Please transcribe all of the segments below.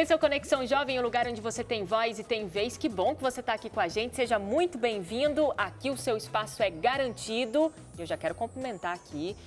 Esse é o Conexão Jovem, o lugar onde você tem voz e tem vez. Que bom que você está aqui com a gente. Seja muito bem-vindo. Aqui o seu espaço é garantido. E eu já quero cumprimentar aqui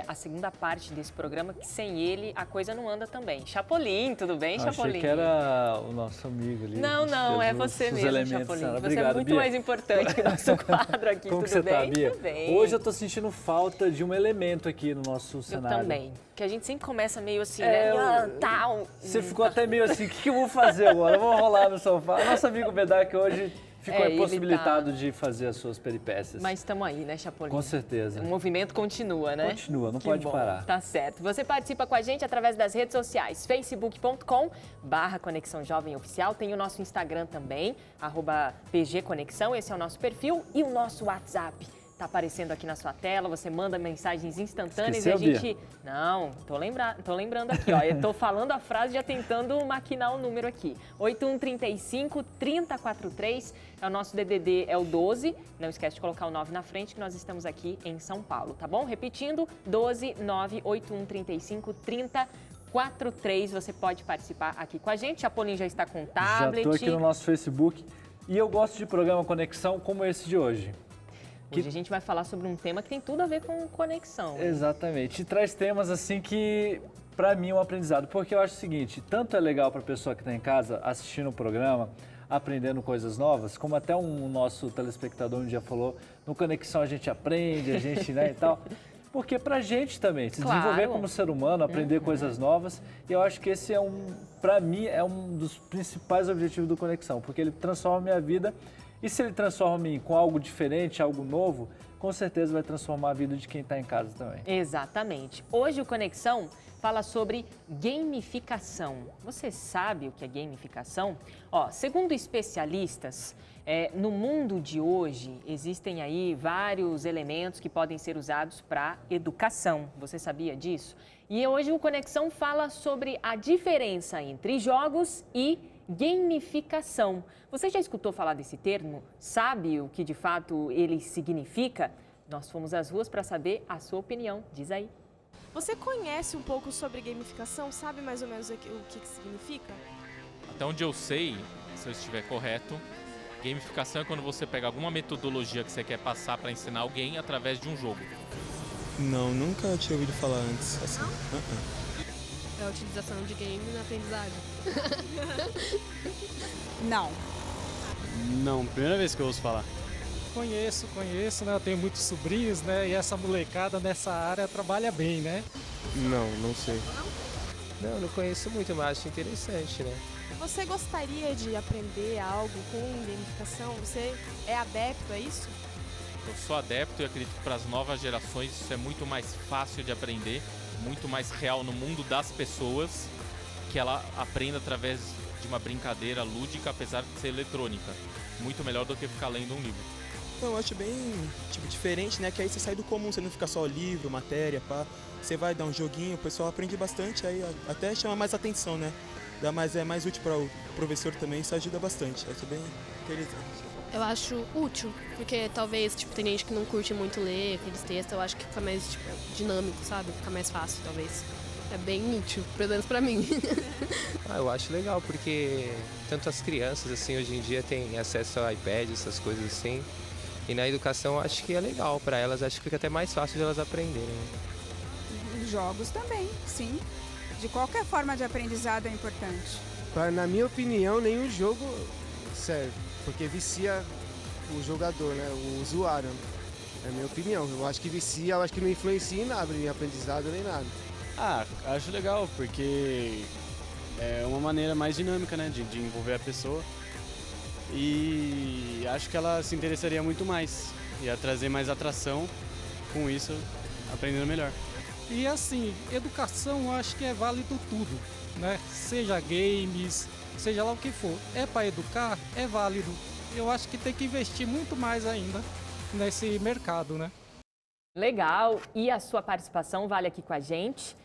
a segunda parte desse programa, que sem ele a coisa não anda também. Chapolin, tudo bem, Chapolin? Achei que era o nosso amigo ali. Não, é você mesmo, Chapolin. Você Obrigado, é muito Bia. mais importante que o nosso quadro aqui, Como tudo você bem? tá, Bia? Tudo bem. Hoje eu tô sentindo falta de um elemento aqui no nosso cenário. Eu também. Que a gente sempre começa meio assim, né? Tal. Você ficou até meio assim, o que eu vou fazer agora? Eu vou rolar no sofá. Nosso amigo Bedak hoje ficou impossibilitado de fazer as suas peripécias. Mas estamos aí, né, Chapolin? Com certeza. O movimento continua, né? Continua, não Que pode bom. parar. Tá certo. Você participa com a gente através das redes sociais, facebook.com/Conexão Jovem Oficial. Tem o nosso Instagram também, @PGConexão, esse é o nosso perfil. E o nosso WhatsApp. Tá aparecendo aqui na sua tela, você manda mensagens instantâneas. Esqueceu, e a gente... Bia? Não, tô lembrando aqui, ó. Eu tô falando a frase, já tentando maquinar o número aqui. 8135-3043 é o nosso DDD, é o 12. Não esquece de colocar o 9 na frente, que nós estamos aqui em São Paulo, tá bom? Repetindo, 12-98135-3043. Você pode participar aqui com a gente. Chapolin já está com o tablet. Já tô aqui no nosso Facebook. E eu gosto de programa Conexão como esse de hoje. Hoje a gente vai falar sobre um tema que tem tudo a ver com conexão. Exatamente. E traz temas assim que, para mim, é um aprendizado. Porque eu acho o seguinte, tanto é legal para a pessoa que está em casa assistindo o programa, aprendendo coisas novas, como até um nosso telespectador um dia falou, no Conexão a gente aprende, a gente, né, e tal. Porque pra gente também, se desenvolver como ser humano, aprender coisas novas. E eu acho que esse pra mim, é um dos principais objetivos do Conexão. Porque ele transforma a minha vida. E se ele transforma com algo diferente, algo novo, com certeza vai transformar a vida de quem está em casa também. Exatamente. Hoje o Conexão fala sobre gamificação. Você sabe o que é gamificação? Segundo especialistas, no mundo de hoje existem aí vários elementos que podem ser usados para educação. Você sabia disso? E hoje o Conexão fala sobre a diferença entre jogos e gamificação. Você já escutou falar desse termo? Sabe o que de fato ele significa? Nós fomos às ruas para saber a sua opinião. Diz aí. Você conhece um pouco sobre gamificação? Sabe mais ou menos o que significa? Até onde eu sei, se eu estiver correto, gamificação é quando você pega alguma metodologia que você quer passar para ensinar alguém através de um jogo. Não, nunca tinha ouvido falar antes. Assim. É a utilização de game na aprendizagem. Não, primeira vez que eu ouço falar. Conheço, né? Eu tenho muitos sobrinhos, né? E essa molecada nessa área trabalha bem, né? Não sei. Não conheço muito, mas acho interessante, né? Você gostaria de aprender algo com gamificação? Você é adepto a isso? Eu sou adepto e acredito que para as novas gerações isso é muito mais fácil de aprender, muito mais real no mundo das pessoas, que ela aprenda através de uma brincadeira lúdica, apesar de ser eletrônica. Muito melhor do que ficar lendo um livro. Eu acho bem diferente, né? Que aí você sai do comum, você não fica só livro, matéria, pá. Você vai dar um joguinho, o pessoal aprende bastante, aí até chama mais atenção, né? É mais útil para o professor também, isso ajuda bastante. Acho bem interessante. Eu acho útil, porque talvez tem gente que não curte muito ler aqueles textos, eu acho que fica mais dinâmico, sabe? Fica mais fácil, talvez. É bem útil, pelo menos pra mim. Eu acho legal, porque tanto as crianças, assim, hoje em dia têm acesso ao iPad, essas coisas assim. E na educação eu acho que é legal para elas, acho que fica até mais fácil de elas aprenderem. Jogos também, sim. De qualquer forma de aprendizado é importante. Na minha opinião, nenhum jogo serve, porque vicia o jogador, né? O usuário. É a minha opinião. Eu acho que vicia, eu acho que não influencia em nada, em aprendizado nem nada. Acho legal, porque é uma maneira mais dinâmica, né? De envolver a pessoa. E acho que ela se interessaria muito mais. Ia trazer mais atração com isso, aprendendo melhor. E assim, educação eu acho que é válido tudo, né? Seja games, seja lá o que for. É para educar, é válido. Eu acho que tem que investir muito mais ainda nesse mercado, né? Legal. E a sua participação vale aqui com a gente.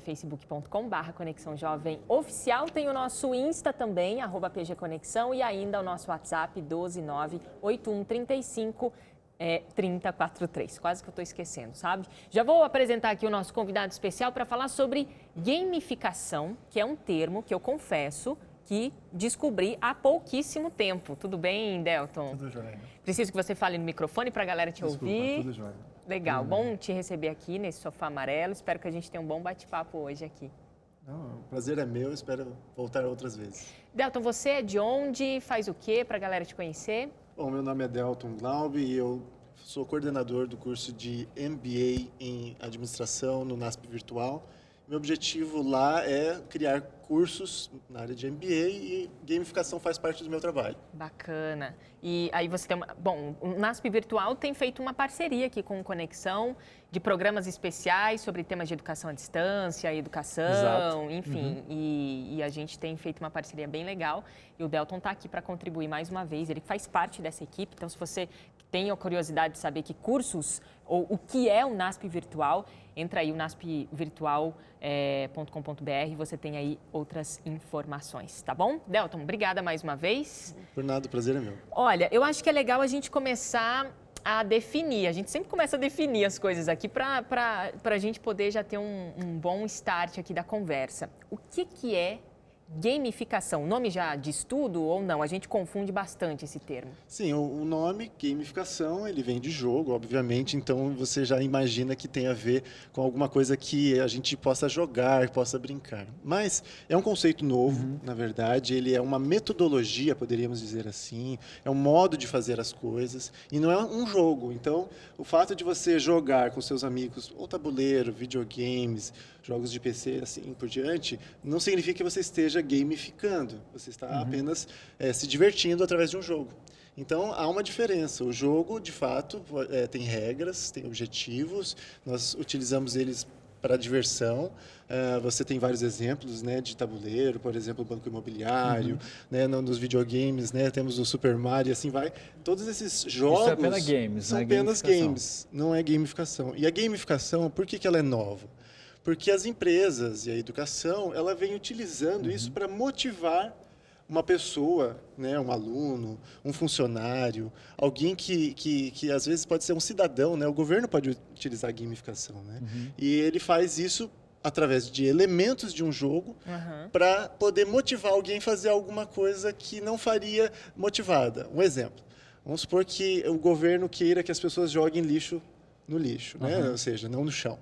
facebook.com/Conexão Jovem Oficial. Tem o nosso Insta também, @PGConexão, e ainda o nosso WhatsApp, 12981353043. Quase que eu estou esquecendo, sabe? Já vou apresentar aqui o nosso convidado especial para falar sobre gamificação, que é um termo que eu confesso que descobri há pouquíssimo tempo. Tudo bem, Delton? Tudo jóia. Preciso que você fale no microfone para a galera te ouvir. Tudo jóia. Legal, bom te receber aqui nesse sofá amarelo. Espero que a gente tenha um bom bate-papo hoje aqui. Não, o prazer é meu, espero voltar outras vezes. Delton, você é de onde? Faz o quê para a galera te conhecer? Bom, meu nome é Delton Glaub e eu sou coordenador do curso de MBA em Administração no NASP Virtual. Meu objetivo lá é criar cursos na área de MBA e gamificação faz parte do meu trabalho. Bacana. E aí você tem Bom, o NASP Virtual tem feito uma parceria aqui com o Conexão de programas especiais sobre temas de educação à distância, educação, enfim. E a gente tem feito uma parceria bem legal. E o Delton está aqui para contribuir mais uma vez. Ele faz parte dessa equipe. Então, se você tem a curiosidade de saber que cursos ou o que é o NASP Virtual, entra aí o naspvirtual.com.br, você tem aí outras informações, tá bom? Delton, obrigada mais uma vez. Por nada, o prazer é meu. Olha, eu acho que é legal a gente começar a definir, a gente sempre começa a definir as coisas aqui para a gente poder já ter um bom start aqui da conversa. O que é gamificação? O nome já diz tudo ou não? A gente confunde bastante esse termo. Sim, o nome, gamificação, ele vem de jogo, obviamente, então você já imagina que tem a ver com alguma coisa que a gente possa jogar, possa brincar. Mas é um conceito novo, na verdade, ele é uma metodologia, poderíamos dizer assim, é um modo de fazer as coisas e não é um jogo. Então, o fato de você jogar com seus amigos, ou tabuleiro, videogames, jogos de PC, assim por diante, não significa que você esteja gamificando. Você está apenas se divertindo através de um jogo. Então, há uma diferença. O jogo, de fato, tem regras, tem objetivos, nós utilizamos eles para diversão. Você tem vários exemplos, né, de tabuleiro, por exemplo, o Banco Imobiliário, né, nos videogames, né, temos o Super Mario, assim vai. Todos esses jogos Isso é apenas games, são né? apenas games, não é gamificação. E a gamificação, por que ela é nova? Porque as empresas e a educação, ela vem utilizando isso para motivar uma pessoa, né, um aluno, um funcionário, alguém que às vezes pode ser um cidadão, né? O governo pode utilizar a gamificação, né? E ele faz isso através de elementos de um jogo para poder motivar alguém a fazer alguma coisa que não faria motivada. Um exemplo, vamos supor que o governo queira que as pessoas joguem lixo no lixo, né? Ou seja, não no chão.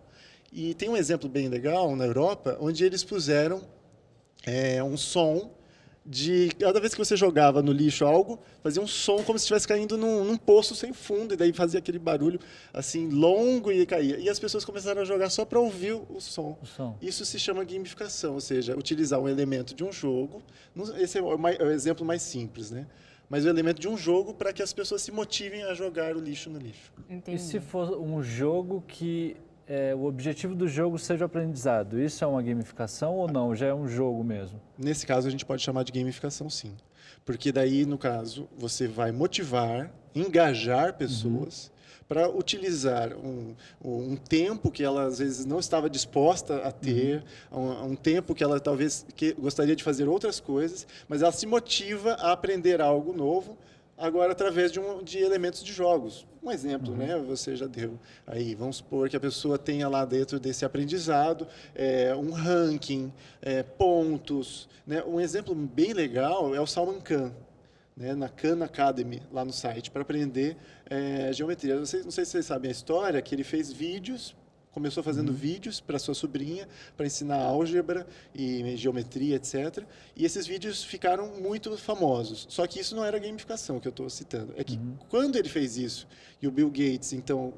E tem um exemplo bem legal na Europa, onde eles puseram um som de... Cada vez que você jogava no lixo algo, fazia um som como se estivesse caindo num poço sem fundo, e daí fazia aquele barulho assim, longo e caía. E as pessoas começaram a jogar só para ouvir o som. Isso se chama gamificação, ou seja, utilizar um elemento de um jogo. Esse é o exemplo mais simples, né? Mas o elemento de um jogo para que as pessoas se motivem a jogar o lixo no lixo. E se for um jogo que... o objetivo do jogo seja o aprendizado. Isso é uma gamificação ou não? Já é um jogo mesmo? Nesse caso, a gente pode chamar de gamificação, sim. Porque daí, no caso, você vai motivar, engajar pessoas para utilizar um tempo que ela, às vezes, não estava disposta a ter, um tempo que ela, talvez, gostaria de fazer outras coisas, mas ela se motiva a aprender algo novo, agora através de elementos de jogos. Um exemplo, né? Você já deu aí. Vamos supor que a pessoa tenha lá dentro desse aprendizado um ranking, pontos. Né? Um exemplo bem legal é o Salman Khan, né? Na Khan Academy, lá no site, para aprender geometria. Não sei se vocês sabem a história, que ele fez vídeos, começou fazendo vídeos para sua sobrinha, para ensinar álgebra e geometria, etc. E esses vídeos ficaram muito famosos. Só que isso não era gamificação que eu estou citando. É que quando ele fez isso, e o Bill Gates, então,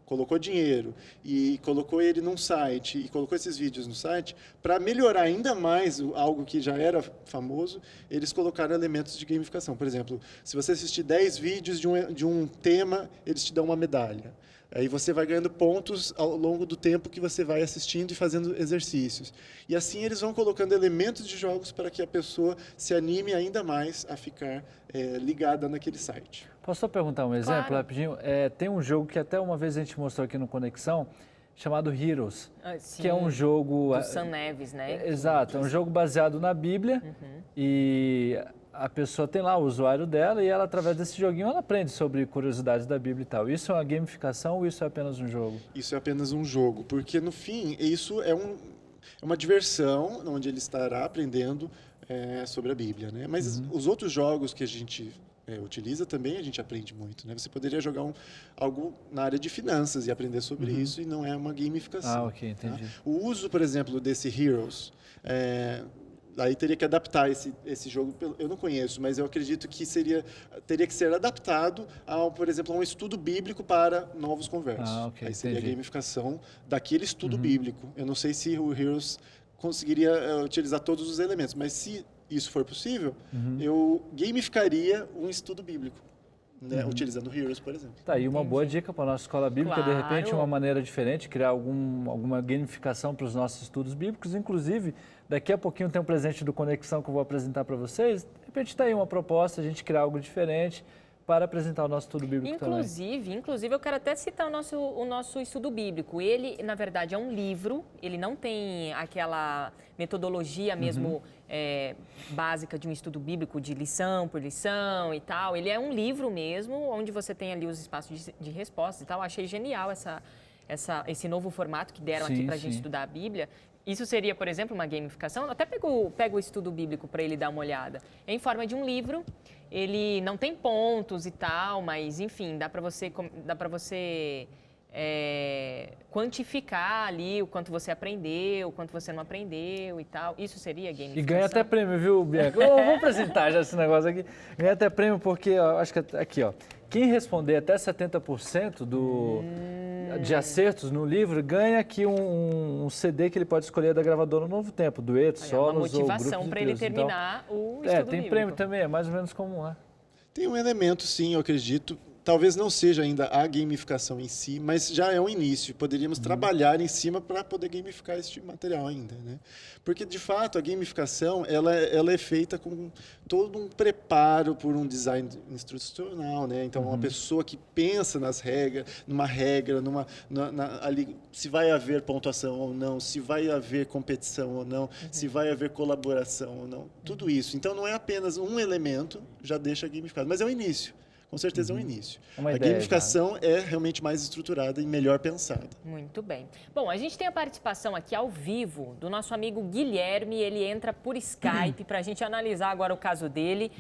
colocou dinheiro e colocou ele num site e colocou esses vídeos no site, para melhorar ainda mais algo que já era famoso, eles colocaram elementos de gamificação. Por exemplo, se você assistir 10 vídeos de um tema, eles te dão uma medalha. Aí você vai ganhando pontos ao longo do tempo que você vai assistindo e fazendo exercícios. E assim eles vão colocando elementos de jogos para que a pessoa se anime ainda mais a ficar ligada naquele site. Posso só perguntar um exemplo rapidinho? Tem um jogo que até uma vez a gente mostrou aqui no Conexão, chamado Heroes, que é um jogo... Do Sam Neves, né? Exato, é um jogo baseado na Bíblia e... A pessoa tem lá o usuário dela e ela, através desse joguinho, ela aprende sobre curiosidades da Bíblia e tal. Isso é uma gamificação ou isso é apenas um jogo? Isso é apenas um jogo, porque, no fim, isso é uma diversão onde ele estará aprendendo sobre a Bíblia, né? Mas os outros jogos que a gente utiliza também a gente aprende muito, né? Você poderia jogar algo na área de finanças e aprender sobre isso e não é uma gamificação. Ah, ok, entendi. Tá? O uso, por exemplo, desse Heroes, aí teria que adaptar esse jogo, eu não conheço, mas eu acredito que teria que ser adaptado, por exemplo, a um estudo bíblico para novos conversos. Ah, ok, aí seria entendi. a gamificação daquele estudo bíblico. Eu não sei se o Heroes conseguiria utilizar todos os elementos, mas se isso for possível, eu gamificaria um estudo bíblico, né? Utilizando o Heroes, por exemplo. Tá aí uma boa dica para a nossa escola bíblica, de repente Claro. uma maneira diferente, criar alguma gamificação para os nossos estudos bíblicos. Inclusive, daqui a pouquinho tem um presente do Conexão que eu vou apresentar para vocês. De repente está aí uma proposta, a gente criar algo diferente para apresentar o nosso estudo bíblico também. Inclusive, eu quero até citar o nosso estudo bíblico. Ele, na verdade, é um livro, ele não tem aquela metodologia mesmo básica de um estudo bíblico, de lição por lição e tal. Ele é um livro mesmo, onde você tem ali os espaços de respostas e tal. Eu achei genial esse novo formato que deram aqui para a gente estudar a Bíblia. Isso seria, por exemplo, uma gamificação? Até pego o estudo bíblico para ele dar uma olhada. É em forma de um livro, ele não tem pontos e tal, mas, enfim, dá para você quantificar ali o quanto você aprendeu, o quanto você não aprendeu e tal. Isso seria gamificação? E ganha até prêmio, viu, Bianca? Eu vou apresentar já esse negócio aqui. Ganha até prêmio porque, ó, acho que aqui, ó, quem responder até 70% de acertos no livro, ganha aqui um CD que ele pode escolher da gravadora Novo Tempo, duetos, solos ou grupos de motivação para ele terminar o estudo tem bíblico. prêmio também, é mais ou menos como é. Tem um elemento, sim, eu acredito. Talvez não seja ainda a gamificação em si, mas já é um início. Poderíamos trabalhar em cima para poder gamificar esse material ainda, né? Porque, de fato, a gamificação ela é feita com todo um preparo por um design instrucional, né? Então, uma pessoa que pensa numa regra, ali, se vai haver pontuação ou não, se vai haver competição ou não, se vai haver colaboração ou não, tudo isso. Então, não é apenas um elemento, já deixa gamificado, mas é o início. Com certeza é um início. A gamificação é realmente mais estruturada e melhor pensada. Muito bem. Bom, a gente tem a participação aqui ao vivo do nosso amigo Guilherme. Ele entra por Skype para a gente analisar agora o caso dele.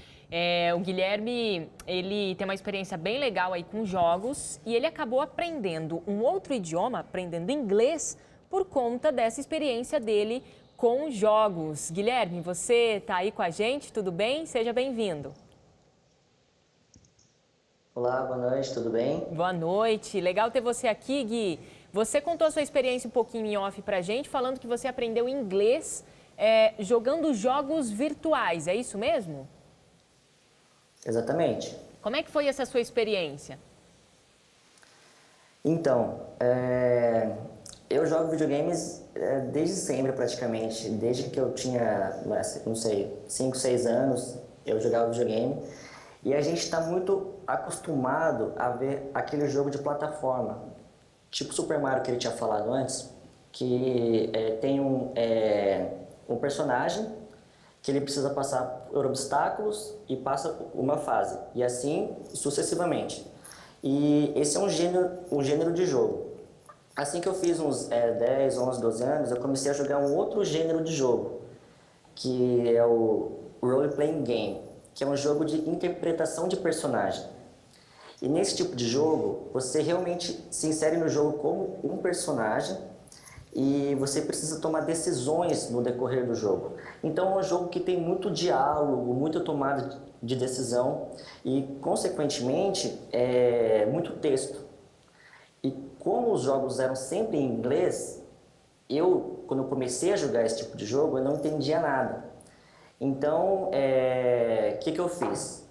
O Guilherme, ele tem uma experiência bem legal aí com jogos e ele acabou aprendendo um outro idioma, aprendendo inglês, por conta dessa experiência dele com jogos. Guilherme, você está aí com a gente? Tudo bem? Seja bem-vindo. Olá, boa noite, tudo bem? Boa noite, legal ter você aqui, Gui. Você contou a sua experiência um pouquinho em off pra gente, falando que você aprendeu inglês jogando jogos virtuais, é isso mesmo? Exatamente. Como é que foi essa sua experiência? Então, eu jogo videogames desde sempre praticamente, desde que eu tinha, não sei, 5, 6 anos, eu jogava videogame. E a gente está muito acostumado a ver aquele jogo de plataforma, tipo Super Mario que ele tinha falado antes, que tem um personagem que ele precisa passar por obstáculos e passa uma fase, e assim sucessivamente. E esse é um gênero de jogo. Assim que eu fiz uns 10, 11, 12 anos, eu comecei a jogar um outro gênero de jogo, que é o role-playing game, que é um jogo de interpretação de personagem. E nesse tipo de jogo, você realmente se insere no jogo como um personagem e você precisa tomar decisões no decorrer do jogo. Então é um jogo que tem muito diálogo, muita tomada de decisão e, consequentemente, muito texto. E como os jogos eram sempre em inglês, quando eu comecei a jogar esse tipo de jogo, eu não entendia nada. Então, o que eu fiz?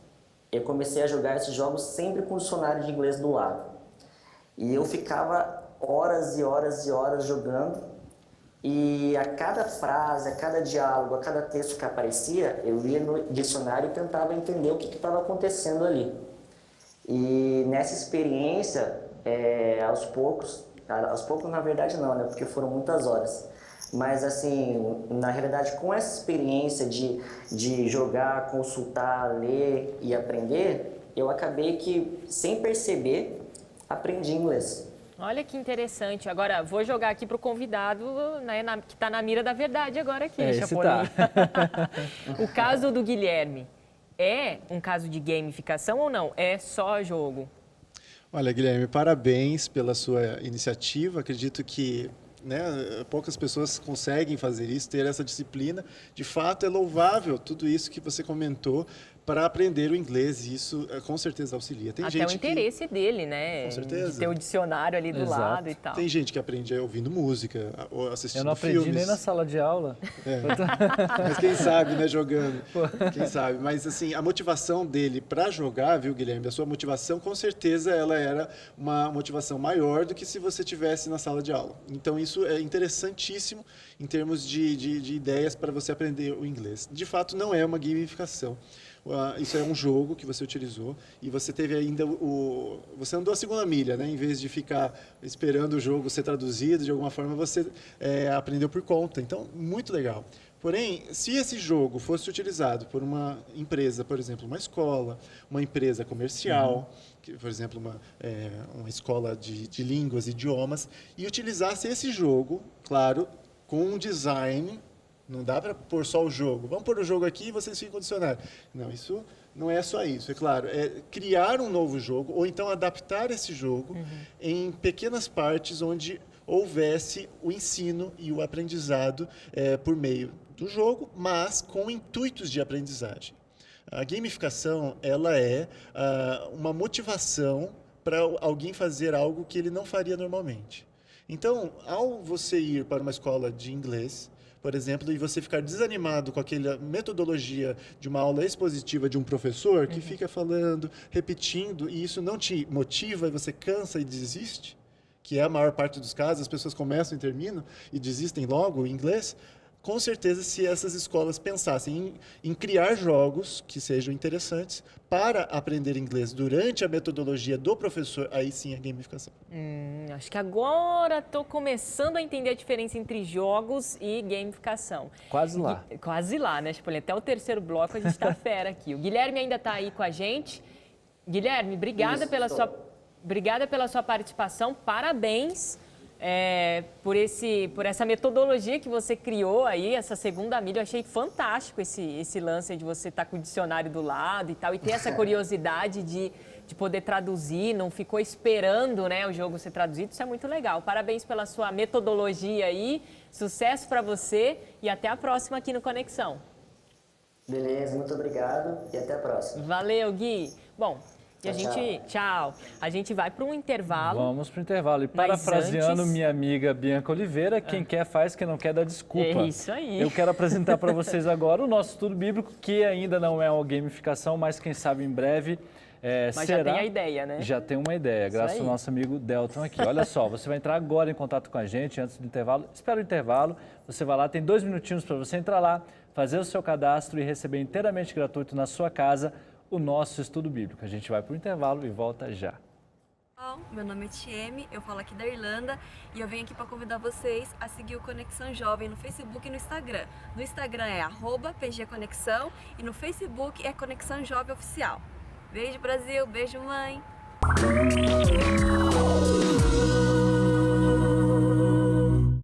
Eu comecei a jogar esses jogos sempre com o dicionário de inglês do lado. E eu ficava horas e horas e horas jogando. E a cada frase, a cada diálogo, a cada texto que aparecia, eu ia no dicionário e tentava entender o que estava acontecendo ali. E nessa experiência, aos poucos na verdade não, né? Porque foram muitas horas. Mas, assim, na realidade, com essa experiência de jogar, consultar, ler e aprender, eu acabei que, sem perceber, aprendi inglês. Olha que interessante. Agora, vou jogar aqui para o convidado, né, que está na mira da verdade agora aqui, Chapolin. O caso do Guilherme é um caso de gamificação ou não? É só jogo? Olha, Guilherme, parabéns pela sua iniciativa. Acredito que poucas pessoas conseguem fazer isso, ter essa disciplina. De fato, é louvável tudo isso que você comentou para aprender o inglês, e isso com certeza auxilia. Tem Até gente o interesse dele, né? Com certeza. De ter o dicionário ali do lado e tal. Tem gente que aprende ouvindo música, ou assistindo filmes. Eu não aprendi nem na sala de aula. Mas quem sabe, né, jogando. Quem sabe. Mas, assim, a motivação dele para jogar, viu, Guilherme? A sua motivação, com certeza, ela era uma motivação maior do que se você tivesse na sala de aula. Então, isso é interessantíssimo em termos de ideias para você aprender o inglês. De fato, não é uma gamificação. Isso é um jogo que você utilizou e você teve ainda você andou a segunda milha, né? Em vez de ficar esperando o jogo ser traduzido, de alguma forma você aprendeu por conta. Então, muito legal. Porém, se esse jogo fosse utilizado por uma empresa, por exemplo, uma escola, uma empresa comercial, que, por exemplo, uma escola de línguas, idiomas, e utilizasse esse jogo, claro, com um design. Não dá para pôr só o jogo. Vamos pôr o jogo aqui e vocês ficam condicionados. Não, isso não é só isso. É claro, é criar um novo jogo ou então adaptar esse jogo em pequenas partes onde houvesse o ensino e o aprendizado por meio do jogo, mas com intuitos de aprendizagem. A gamificação, ela é uma motivação para alguém fazer algo que ele não faria normalmente. Então, ao você ir para uma escola de inglês, por exemplo, e você ficar desanimado com aquela metodologia de uma aula expositiva de um professor que fica falando, repetindo, e isso não te motiva e você cansa e desiste, que é a maior parte dos casos, as pessoas começam e terminam e desistem logo em inglês. Com certeza, se essas escolas pensassem em criar jogos que sejam interessantes para aprender inglês durante a metodologia do professor, aí sim é gamificação. Acho que agora estou começando a entender a diferença entre jogos e gamificação. Quase lá. Quase lá, né, Chapolin? Até o terceiro bloco a gente está fera aqui. O Guilherme ainda está aí com a gente. Guilherme, obrigada pela sua participação. Parabéns. Por essa metodologia que você criou aí, essa segunda milha. Eu achei fantástico esse lance de você estar com o dicionário do lado e tal, e ter essa curiosidade de poder traduzir, não ficou esperando, né, o jogo ser traduzido. Isso é muito legal. Parabéns pela sua metodologia aí, sucesso para você e até a próxima aqui no Conexão. Beleza, muito obrigado e até a próxima. Valeu, Gui. Bom, tchau. A gente vai para um intervalo. Vamos para o intervalo. E parafraseando minha amiga Bianca Oliveira, quem quer faz, quem não quer dá desculpa. É isso aí. Eu quero apresentar para vocês agora o nosso estudo bíblico, que ainda não é uma gamificação, mas quem sabe em breve mas será. Já tem a ideia, né? Já tem uma ideia, graças ao nosso amigo Delton aqui. Olha só, você vai entrar agora em contato com a gente antes do intervalo. Espera o intervalo, você vai lá, tem 2 minutinhos para você entrar lá, fazer o seu cadastro e receber inteiramente gratuito na sua casa o nosso estudo bíblico. A gente vai para o intervalo e volta já. Meu nome é Tieme, eu falo aqui da Irlanda e eu venho aqui para convidar vocês a seguir o Conexão Jovem no Facebook e no Instagram. No Instagram é @pgconexão e no Facebook é Conexão Jovem Oficial. Beijo Brasil, beijo mãe!